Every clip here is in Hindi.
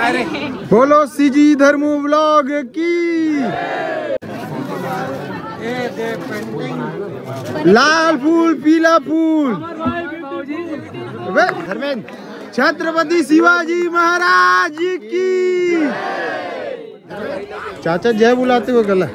बोलो सीजी धर्मू व्लॉग की। लाल फूल पीला फूल। धर्मेंद्र छत्रपति शिवाजी महाराज की। चाचा जय बुलाते हो गला।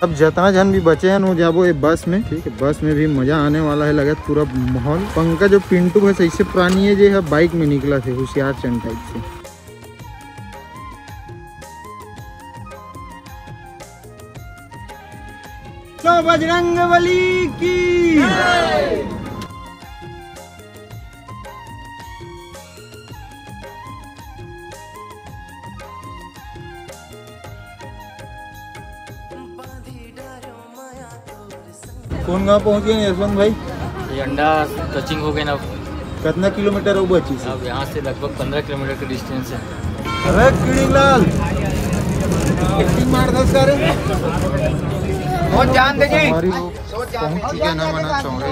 अब जितना जन भी बचे हैं वो जाबो ये बस में। ठीक है, बस में भी मजा आने वाला है। लगा पूरा माहौल। पंकज जो पिंटू है सही से पुरानी है जो है बाइक में निकला थे होशियार चंद टाइप से। तो बजरंगबली की। कौन गाँव पहुँच गए यशवंत भाई? ये अंडा टचिंग हो गए ना। कितना किलोमीटर हो बची से? अब यहाँ से लगभग 15 किलोमीटर का डिस्टेंस है। अरे किड़ीलाल मार दस करे बहुत जान दे जी। पहुँच चुके ना मना चौड़े।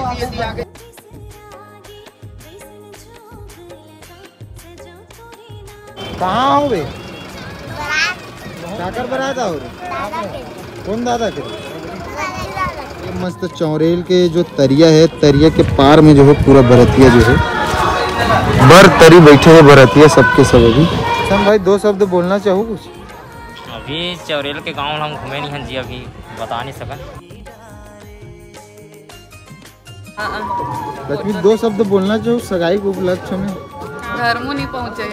कहाँ हो बे? काकर बराता हो रे? कौन दादा के? मस्त चौरेल के जो तरिया है, तरिया के पार में जो है पूरा बरतिया जो है बर तरी बैठे हैं बरतिया सबके सब। अभी सम भाई दो शब्द बोलना चाहूँ कुछ? अभी चौरेल के गांव हम घूमे नहीं हैं जी, अभी बता नहीं सकन। लक्ष्मी दो शब्द बोलना चाहूँ सगाई के उपलक्ष्य में। घर मुँह नहीं पहुँचे।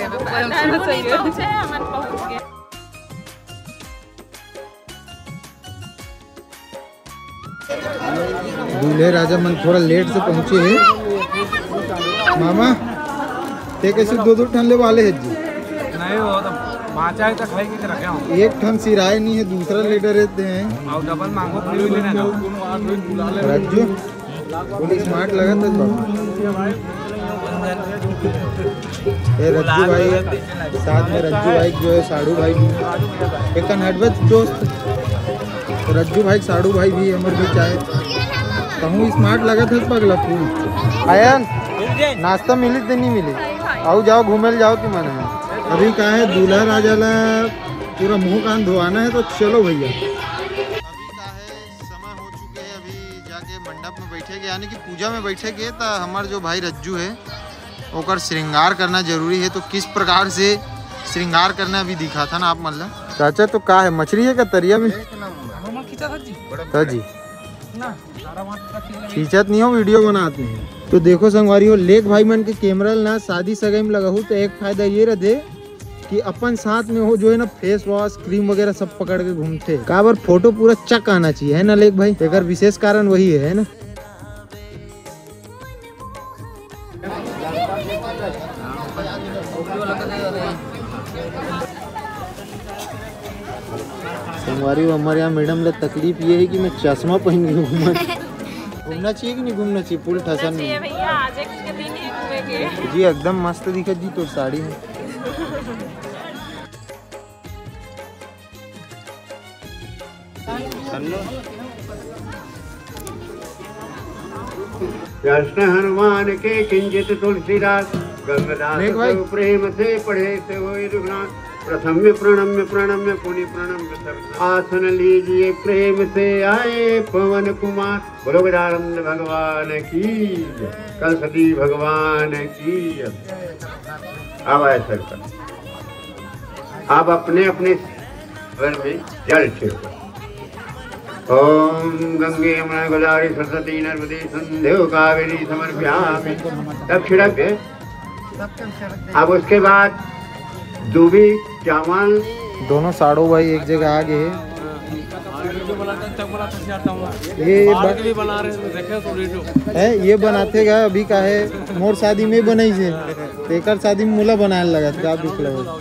दूल्हे राजा मन थोड़ा लेट से पहुँचे हैं। मामा ते कैसे दो ठन ले वाले है जी? नहीं वो तो माचा तक खाई के रखे हो। एक ठन सिराय नहीं है, दूसरा लेटर रहते हैं और डबल मांगो फ्री भी लेना। रज्जू फुल स्मार्ट लगा था। ये रज्जू भाई साथ में रज्जू भाई जो है साड़ू भाई भी एक हटवत दोस्त। रज्जू भाई साड़ू भाई भी हमारे बीच आए। कहूँ स्मार्ट लगा था पगला फूल। आयन नाश्ता मिली तो नहीं मिली? आओ जाओ घूमे जाओ कि मन है। अभी कहा है दूल्हा राजा ला पूरा मुंह कान धोआना है तो चलो भैया। अभी का है समय हो चुके हैं। अभी जाके मंडप में बैठे गए यानी कि पूजा में बैठे गए तो हमारे जो भाई रज्जू है ओकर श्रृंगार करना जरूरी है। तो किस प्रकार से श्रृंगार करना अभी दिखा था ना आप मतलब। चाचा तो का है मछली है का तरिया में जी खींचत नहीं हो वीडियो बनाते हैं। तो देखो संगवारी हो लेक भाई मन के कैमरा ना शादी सगाई में लगा हो तो एक फायदा ये रहे कि अपन साथ में हो जो है ना फेस वॉश क्रीम वगैरह सब पकड़ के घूमते हैं। का बार फोटो पूरा चक आना चाहिए है ना लेक भाई। एक विशेष कारण वही है ना। संगवारी हो हमारे यहाँ मैडम ले तकलीफ ये है कि मैं चश्मा पहन के घूमना चाहिए कि नहीं घूमना चाहिए? पुल ठसन जी एकदम मस्त दिखत जी तो साड़ी में। कृष्ण हनुमान के किंचित तुलसीदास गंगदास प्रेम से पढ़े से होए रघुनाथ। प्रथम्य प्रणम्य प्रणम्य पुनि प्रणम्य आसन लीजिए प्रेम से आए पवन कुमार। बोलो गजानंद भगवान की कलसती भगवान की। अब ऐसा कर आप अपने अपने घर में जल छिड़को। ओम गंगे यमुना गोदावरी सरस्वती नर्मदे सिंधु कावेरी समर्पयामि। तब छिड़क गए। अब उसके बाद दूबी चावल दोनों साड़ो भाई एक जगह आ गए। ये बनाते गा अभी का है मोर शादी में बनाई से तेकर शादी में मुला बनाए लगा था दुख लगा।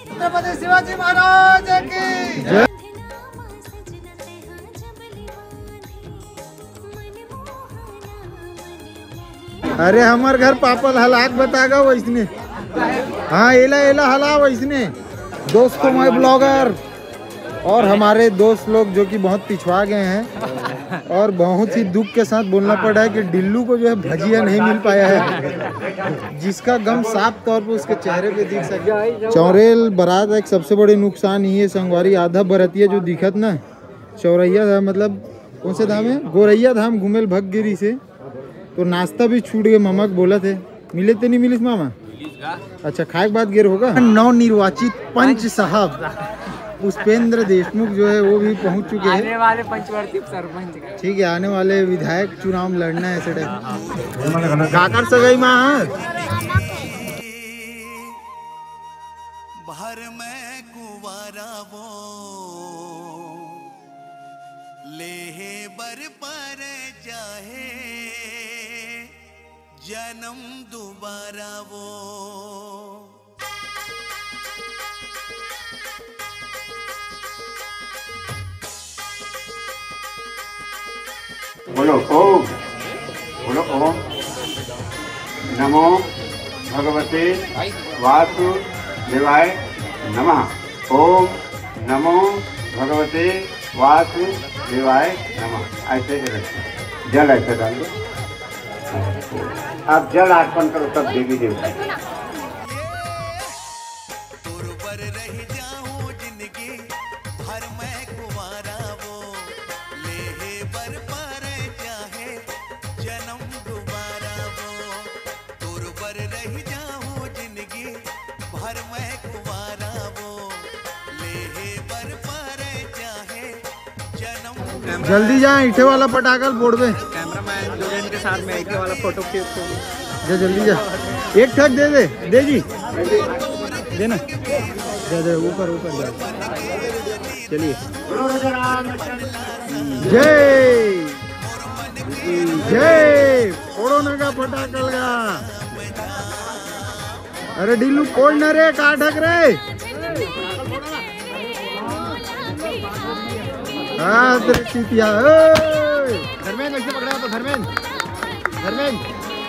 छत्रपति शिवाजी महाराज की जय। अरे हमार घर पापल हलाक बतागा वैसने। हाँ एला एला हला वैसने। दोस्तों मैं ब्लॉगर और हमारे दोस्त लोग जो कि बहुत पिछवा गए हैं और बहुत ही दुख के साथ बोलना पड़ा है कि डिल्लू को जो है भजिया नहीं मिल पाया है, जिसका गम साफ तौर पर उसके चेहरे पे दिख सके। चौरेल बारात एक सबसे बड़ी नुकसान ही है संगवारी, आधा बरतिया जो दिखत ना चौरैया धाम, मतलब कौन से धाम है, गोरैया धाम घूमेल भगगिरी से, तो नाश्ता भी छूट गए। मामा बोला थे मिले तो नहीं मिलिस मामा? अच्छा खाए के बाद गिर होगा। नवनिर्वाचित पंच साहब पुष्पेंद्र देशमुख जो है वो भी पहुंच चुके हैं। आने वाले पंचवर्ती सरपंच, ठीक है, आने वाले विधायक चुनाव लड़ना है ऐसे टाइप। काकर सगाई माँ भर में कुवारा वो ले बर पर चाहे जन्म दोबारा वो। बोलो ओम, बोलो ओम नमो भगवते वासुदेवाय नमः। ओम नमो भगवते वासुदेवाय नमः। ऐसे रखो, जल ऐसे डाल दो। आप जल अर्पण करो तब देवी देवता। रह जाऊं जिंदगी भर में कुवारा वो ले बर पर चाहे जन्म दोबारा वो। तुरबर रह जाऊं जिंदगी भर में कुवारा वो ले बर पर चाहे जन्म। जल्दी जा, ईटे वाला पटाखा फोड़ दे। कैमरामैन जुगेन के साथ में ईटे वाला फोटो खींच जा, जल्दी जा, एक ठक दे दे, दे जी देना, दे दे, ऊपर ऊपर जा। चलिए जय जय फोड़ो ना का पटाखा लगा। अरे डिल्लू कोड़ ना रे, काटक रे। हाँ सीतिया धर्मेंद्र ऐसे पकड़ा तो धर्मेंद्र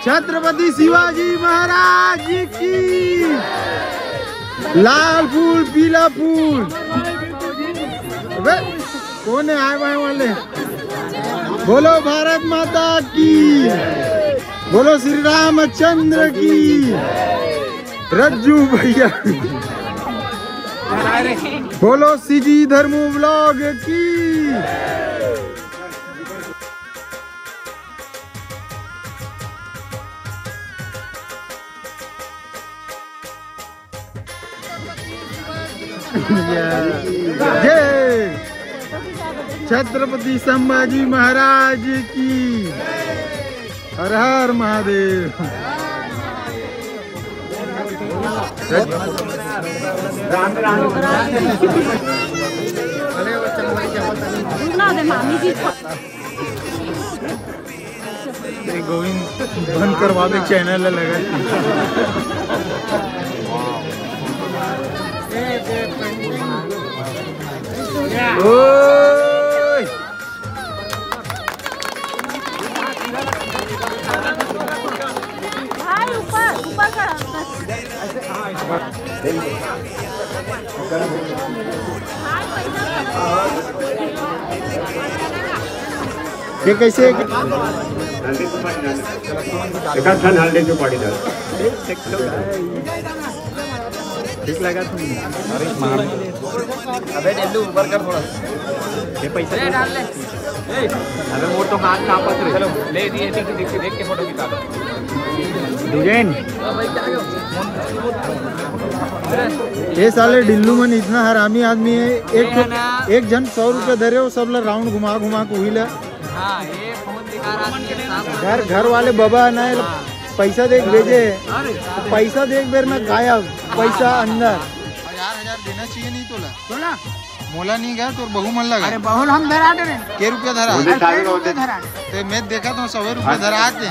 छत्रपति शिवाजी महाराज की लाल फूल पीला फूल। अबे कौन है आए वाले? बोलो भारत माता की, बोलो श्री रामचंद्र की, रज्जू भैया, बोलो सीजी धर्मू व्लॉग की। जय छत्रपति संभाजी महाराज की, हर हर महादेव। गोविंद बंद करवा दे, चैनल लगा। ये कैसे हल्दी जो पड़ी था ठीक लगा तुम? अबे डेल्लू ऊपर कर थोड़ा, ये पैसा डाल ले। अबे मोर तो हाथ कांपत रहे। चलो ले दिए, देख के फोटो खिंचा डिजाइन। ये साले डिल्लू मन इतना हरामी आदमी है, एक जन 100 रुपये दे रहे हो, सब लोग राउंड घुमा घुमा के हुई। हाँ ये फोन दिखा रहा है। घर वाले बाबा ना पैसा देख भेजे, पैसा देख बेर ना गायब, पैसा अंदर। 1000 देना चाहिए नहीं तोला मोला नहीं गया तो बहु मन लगा। अरे बहुल हम धरा दे के रुपया धरा तो मैं देखा तो 100 रुपये धरा थे।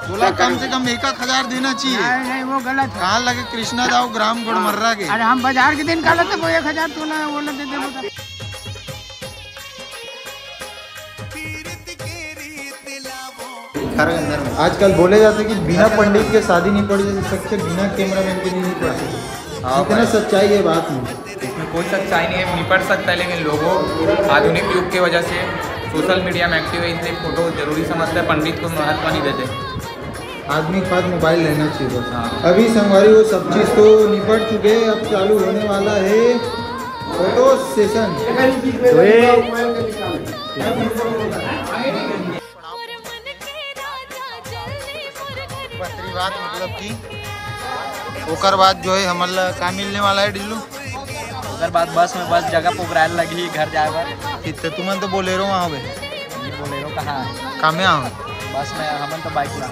तोला कम से कम 1000 देना चाहिए। नहीं वो गलत है। कहाँ लगे कृष्णा दाव ग्राम गुड़मर्रा के। अरे हम बाजार के दिन काले थे, वो 1000 तोला वो दे दे। 18 के अंदर में। आजकल बोले जाते कि बिना पंडित के शादी नहीं पड़ी सकते, बिना कैमरामैन के नहीं पड़ सकती। कितना सच्चाई है बात में? इसमें कोई सच्चाई नहीं है, निपट सकता है, लेकिन लोगों आधुनिक युग की वजह से सोशल मीडिया में एक्टिव है, इसलिए फोटो जरूरी समझते हैं, पंडित को महत्व नहीं देते। आदमी के पास मोबाइल रहना चाहिए बस। अभी संगवारी वो सब चीज़ तो निपट चुके, अब चालू होने वाला है फोटो सेशन। बात मतलब कि ओकर बाद जो है हमारा का मिलने वाला है डिल्लू। ओकर बाद बस में बस जगह पुकराल लगी घर जाए बर। कितने तुमन तो बोलेरो वहाँ पे? बोलेरो कहाँ है? काम में आओ बस में हमन तो बाइक ला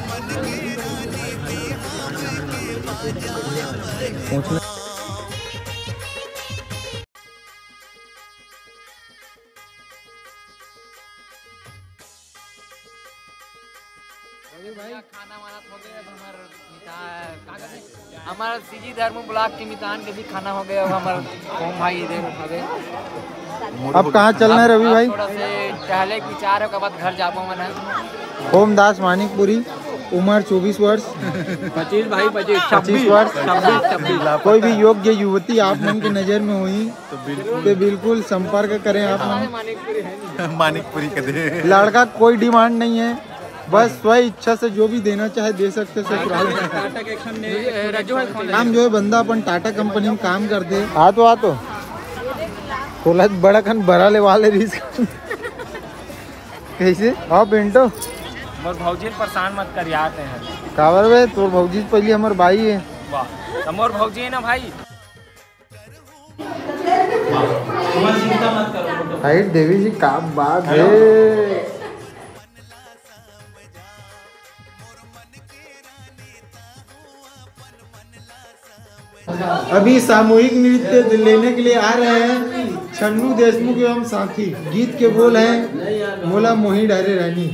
पहुँचने। खाना वाना हो गया, हमारा सीजी धर्म ब्लॉक के मितान के भी खाना हो गया। हमारा ओम भाई इधर हो गए। अब कहाँ चलना है रवि भाई? थोड़ा से टहले के विचार है, बाद घर जाबो मन। ओमदास मानिकपुरी, उम्र 24 वर्ष। 25 भाई 25 वर्ष। 26 कोई भी योग्य युवती आप मन की नज़र में हुई तो बिल्कुल संपर्क करें आप मन। मानिकपुरी कर दे। लड़का कोई डिमांड नहीं है, बस स्व इच्छा से जो भी देना चाहे दे सकते ससुराल में। काम जो है बंदा अपन टाटा कंपनी में काम करते। आ तो थोड़ा बड़ा खन बड़ा ले वाले रिस्क कैसे? हाँ पिंटो मोर भौजी परेशान मत कर यार हैं। कावर वे तोर भौजी पहले हमार भाई है। वाह तो मोर भौजी है ना भाई। हाइट देवी जी का बात है। अभी सामूहिक नृत्य लेने के लिए आ रहे हैं छन्नू देशमुख एवं साथी। गीत के बोल हैं मोला मोही डारे रानी।